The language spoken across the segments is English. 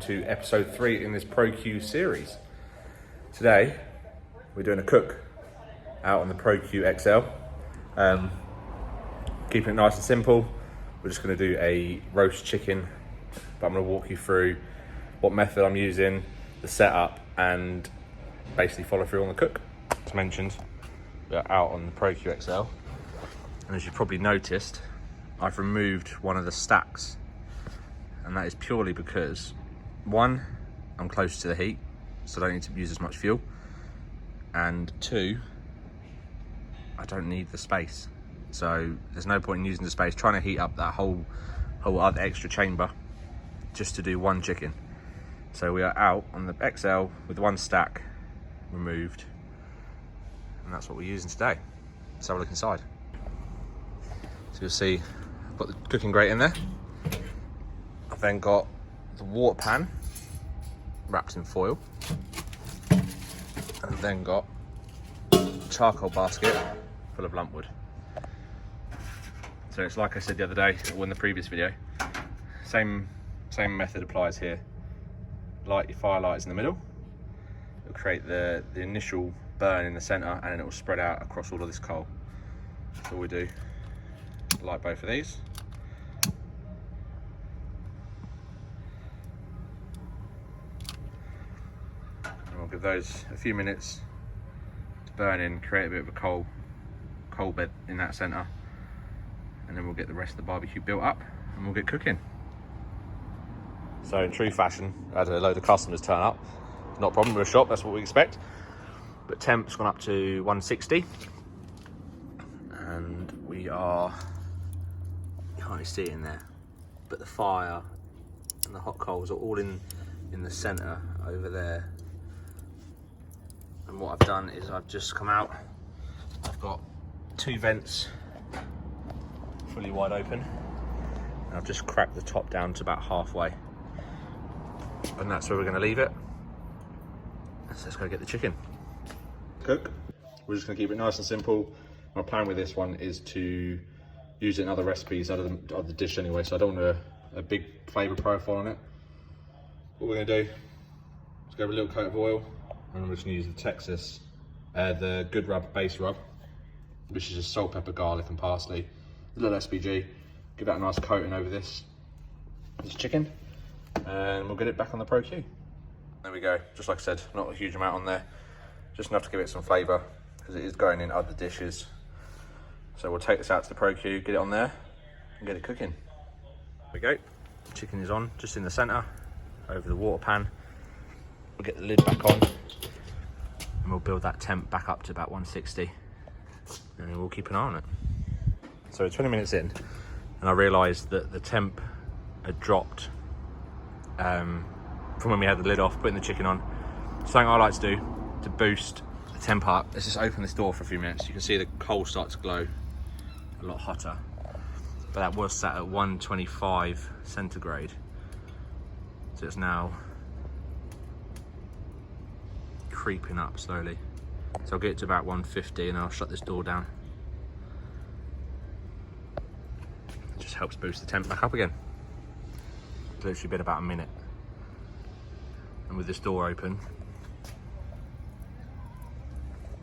to episode 3 in this ProQ series. Today, we're doing a cook out on the ProQ XL. Keeping it nice and simple, we're just going to do a roast chicken, but I'm going to walk you through what method I'm using, the setup, and basically follow through on the cook. As mentioned, we're out on the ProQ XL, and as you've probably noticed, I've removed one of the stacks, and that is purely because, one, I'm close to the heat, so I don't need to use as much fuel, and two, I don't need the space. So there's no point in using the space, trying to heat up that whole other extra chamber just to do one chicken. So we are out on the XL with one stack removed, and that's what we're using today. Let's have a look inside. So you'll see I've got the cooking grate in there. I've then got the water pan wrapped in foil. And I've then got a charcoal basket full of lumpwood. So it's like I said the other day, or in the previous video, same method applies here. Light your fire lighters in the middle. It'll create the initial burn in the center, and then it will spread out across all of this coal. That's all we do. Light both of these. And we'll give those a few minutes to burn in, create a bit of a coal bed in that center, and then we'll get the rest of the barbecue built up and we'll get cooking. So in true fashion, I had a load of customers turn up. Not a problem, we're a shop, that's what we expect. But temp's gone up to 160, and we are, you can't really see it in there, but the fire and the hot coals are all in the center over there. And what I've done is I've just come out, I've got 2 vents fully wide open, and I've just cracked the top down to about halfway, and that's where we're going to leave it. So let's go get the chicken. Cook. We're just going to keep it nice and simple. My plan with this one is to use it in other recipes other than the dish anyway, so I don't want a big flavour profile on it. What we're going to do is go with a little coat of oil, and I'm just going to use the Texas, the Good Rub base rub, which is just salt, pepper, garlic and parsley. A little SPG, give that a nice coating over this chicken, and we'll get it back on the ProQ. There we go, just like I said, not a huge amount on there, just enough to give it some flavour, because it is going in other dishes. So we'll take this out to the ProQ, get it on there, and get it cooking. There we go, chicken is on, just in the centre, over the water pan. We'll get the lid back on, and we'll build that temp back up to about 160, and then we'll keep an eye on it. So 20 minutes in, and I realised that the temp had dropped from when we had the lid off, putting the chicken on. Something I like to do to boost the temp up, let's just open this door for a few minutes. You can see the coal start to glow a lot hotter, but that was set at 125 centigrade. So it's now creeping up slowly. So I'll get it to about 150 and I'll shut this door down. It just helps boost the temp back up again. It's literally been about a minute. And with this door open,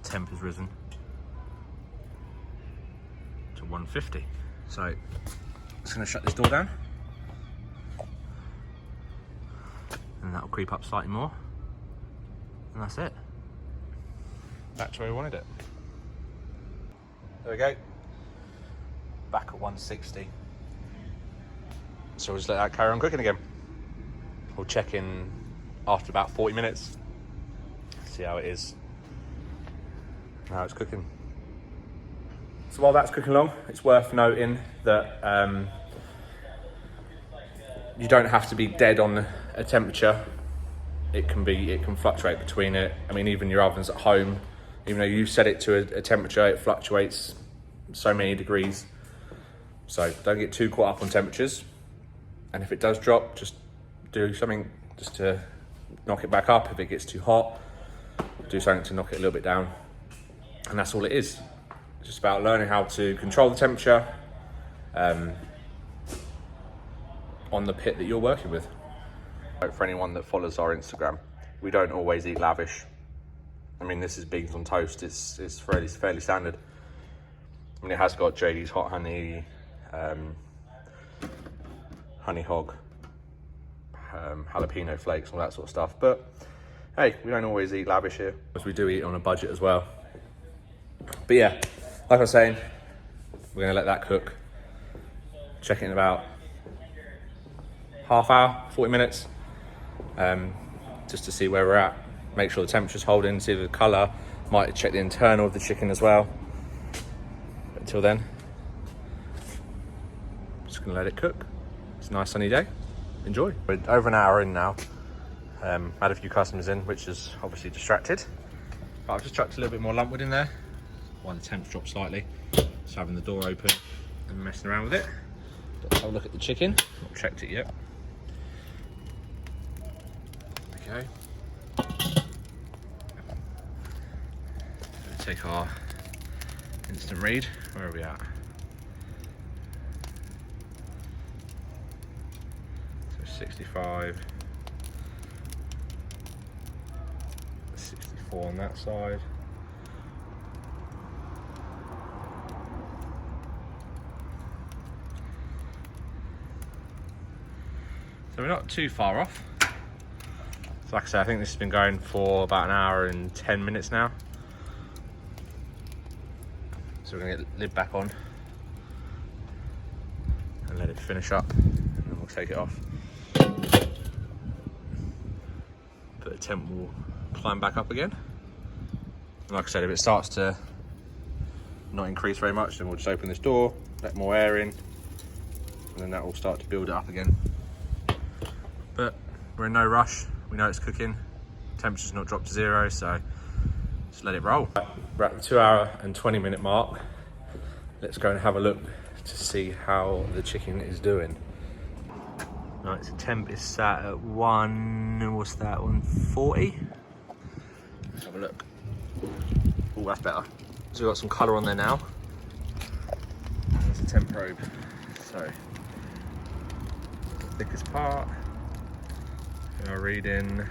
temp has risen to 150. So I'm just going to shut this door down, and that'll creep up slightly more, and that's it. Back to where we wanted it. There we go. Back at 160. So we'll just let that carry on cooking again. We'll check in after about 40 minutes, see how it is, how it's cooking. So while that's cooking along, it's worth noting that you don't have to be dead on a temperature. It can fluctuate between it. I mean, even your ovens at home, even though you set it to a temperature, it fluctuates so many degrees. So don't get too caught up on temperatures. And if it does drop, just do something just to knock it back up. If it gets too hot, do something to knock it a little bit down. And that's all it is. It's just about learning how to control the temperature on the pit that you're working with. For anyone that follows our Instagram, we don't always eat lavish. I mean, this is beans on toast. It's fairly standard. I mean, it has got JD's hot honey, honey hog, jalapeno flakes, all that sort of stuff. But hey, we don't always eat lavish here, because we do eat on a budget as well. But yeah, like I was saying, we're gonna let that cook. Check it in about half hour, 40 minutes, just to see where we're at. Make sure the temperature's holding, see the colour. Might check the internal of the chicken as well. But until then, just gonna let it cook. It's a nice sunny day. Enjoy. We're over an hour in now. Had a few customers in, which is obviously distracted. But I've just chucked a little bit more lumpwood in there while the temps drop slightly. Just having the door open and messing around with it. Let's have a look at the chicken. Not checked it yet. Okay. So take our instant read. Where are we at? So 65. 64 on that side. So we're not too far off. So like I said, I think this has been going for about an hour and 10 minutes now. So we're gonna get the lid back on and let it finish up, and then we'll take it off. But the temp will climb back up again. And like I said, if it starts to not increase very much, then we'll just open this door, let more air in, and then that will start to build it up again. But we're in no rush. We know it's cooking. Temperature's not dropped to 0, so just let it roll. We're at the 2 hour and 20 minute mark. Let's go and have a look to see how the chicken is doing. Right, so temp is sat at what's that, 140? Let's have a look. Oh, that's better. So we've got some colour on there now. There's a temp probe. So, the thickest part. We are reading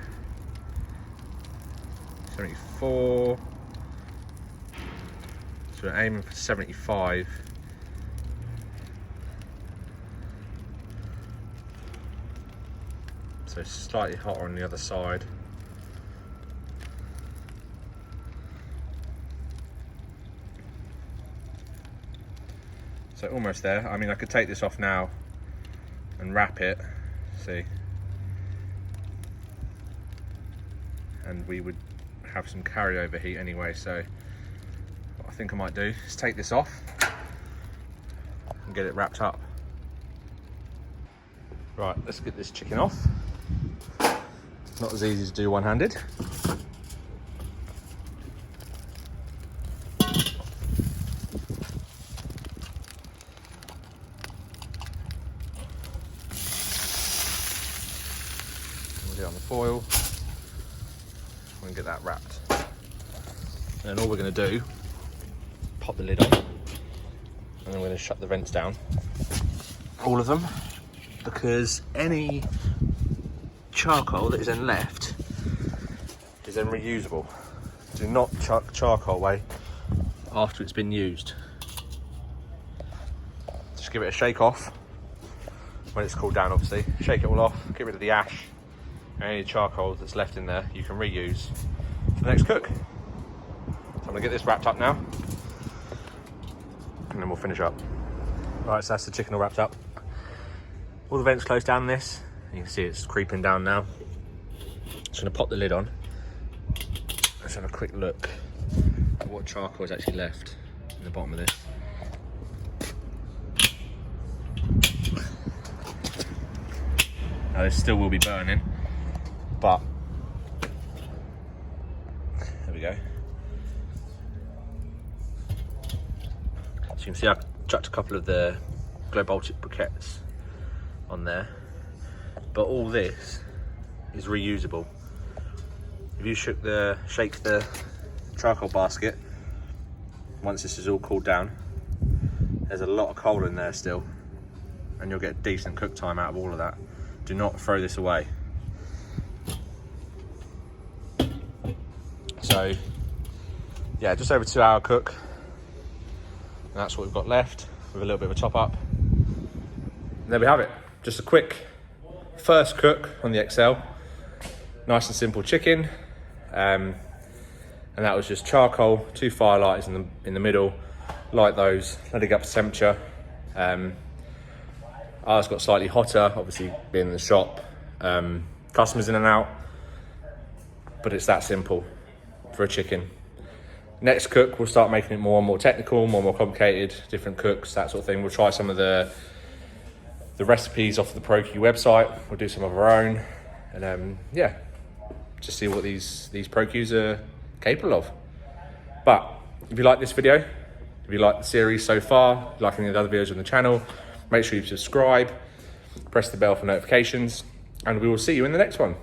74. So we're aiming for 75. So slightly hotter on the other side. So almost there. I mean, I could take this off now and wrap it, see? And we would have some carryover heat anyway, so what I think I might do is take this off and get it wrapped up. Right, let's get this chicken off. Not as easy to do one-handed. We'll get it on the foil. And get that wrapped. And then all we're going to do, pop the lid on, and then we're going to shut the vents down, all of them, because any charcoal that is then left is then reusable. Do not chuck charcoal away after it's been used. Just give it a shake off when it's cooled down, obviously. Shake it all off, get rid of the ash. Any charcoal that's left in there, you can reuse for the next cook. So I'm gonna get this wrapped up now, and then we'll finish up. Right, so that's the chicken all wrapped up. All the vents closed down this. You can see it's creeping down now. Just gonna pop the lid on. Let's have a quick look at what charcoal is actually left in the bottom of this. Now this still will be burning, but there we go. So you can see I've chucked a couple of the glow Baltic briquettes on there, but all this is reusable. If you shake the charcoal basket, once this is all cooled down, there's a lot of coal in there still, and you'll get decent cook time out of all of that. Do not throw this away. So yeah, just over 2 hour cook. And that's what we've got left with a little bit of a top up. And there we have it. Just a quick first cook on the XL. Nice and simple chicken. And that was just charcoal, 2 firelighters in the middle. Light those, let it get up to temperature. Ours got slightly hotter, obviously being in the shop. Customers in and out. But it's that simple for a chicken. Next cook, we'll start making it more and more technical, more and more complicated, different cooks, that sort of thing. We'll try some of the recipes off the ProQ website. We'll do some of our own. And yeah, just see what these ProQs are capable of. But if you like this video, if you like the series so far, if you like any of the other videos on the channel, make sure you subscribe, press the bell for notifications, and we will see you in the next one.